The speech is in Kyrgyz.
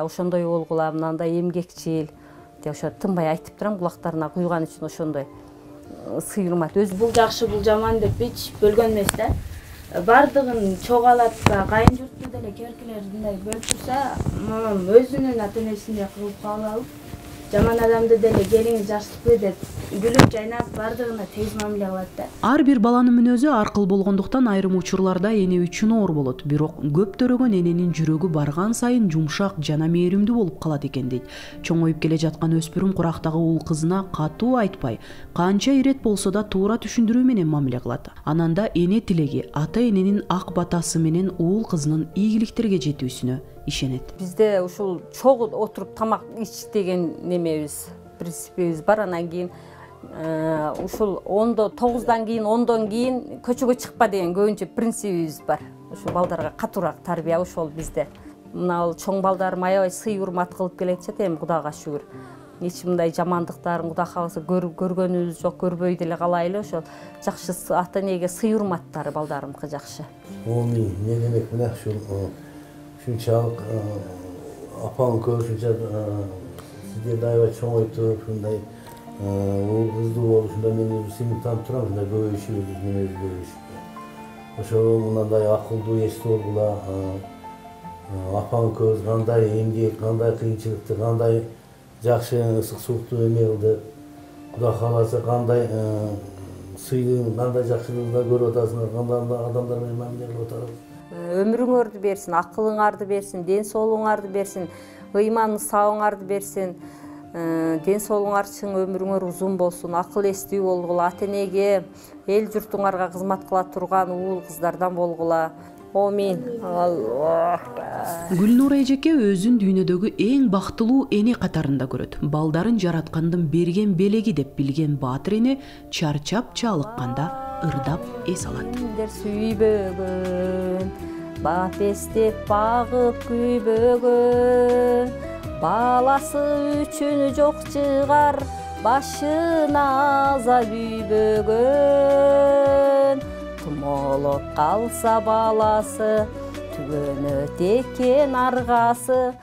ошондой болгула, мынандай эмгекчил деп ошо тынбай айтып турам, кулактарына куйган үчүн ошондой сый урмат. Бул жакшы, бул жаман деп эч бөлгөн эмес да. Бардыгын чогалап кайын журтту деле керкелер мындай бөлүп турса, мамам өзүнүн ата-энесиндей кылып кабыл алып, жаман адамды деле келиңиз жакшылыкпы деп күлүп жайнап бардыгына тез мамиле кылат да. Ар бир баланын мүнөзү ар кыл болгондуктан айрым учурларда эне үчүн оор болот. Бирок көптөрөгөн эненин жүрөгү барган сайын жумшак жана мээримдүү болуп калат экен дейт. Чоңоюп келе жаткан өспүрүм курактагы уул кызына катуу айтпай, канча ирет болсо да туура түшүндүрүү менен мамиле кылат. Анан да эне тилеги, ата эненин ак батасы менен уул кызынын ийгиликтерге жетүүсүнө ишенет. Бизде ушул чогуу отуруп тамак ич деген немебиз, принципибиз бар. Анан кийин ушул 9-дан кийин 10-дон кийин көчөгө чыкпа деген көбүнчө принцибибиз бар. Ушул балдарга катуураак тарбия ошол bizde. Мына ал чоң балдарым аябай сый урмат кылып келечет, эми Кудайга шүгүр. Эч мындай жамандыктарын Кудай кааласа көргөнүбүз жок, көрбөй деле калайлы. Ошол жакшы ата энеге сый урматтары балдарымкы жакшы. Эмне демек мына ушунчалык апаң көрүшүнчө сизде аябай чоңойтуп, ушундай уул кыздуу болуп, ушундай мен өзү сиңип таанып турам, ушундай көбөйүшүбүз, немебиз көбөйүшүп. Ошол мындай акылдуу эстүү болгула, апаң көз кандай эмгек, кандай кыйынчылыкты, кандай жакшы ысык суукту эме кылды. Кудай кааласа кандай сыйлыгын, кандай жакшылыгын көрүп атасыңар, кандай адамдар менен мамиле кылып атасыңар. Ömrüңөрдү берсин, акылыңарды берсин, ден соолугуңарды берсин, ыйман сабыңарды берсин. Ден соолугуңар чың, өмүрүңөр узун болсун, акыл эстүү болгула, ата энеге, эл журтуңарга кызмат кыла турган уул кыздардан болгула. Амин. Гүлнура эжеке өзүн дүйнөдөгү эң бактылуу эне катарында көрөт. Балдарын жараткандын берген белеги деп билген баатыр эне чарчап чалыкканда ырдап эс алат. Сүйбөгөн, бап эстеп багып күйбөгөн, баласы үчүн жок чыгар, башына азап үйбөгөн. Тумолоп калса баласы, түгөнөт экен аргасы.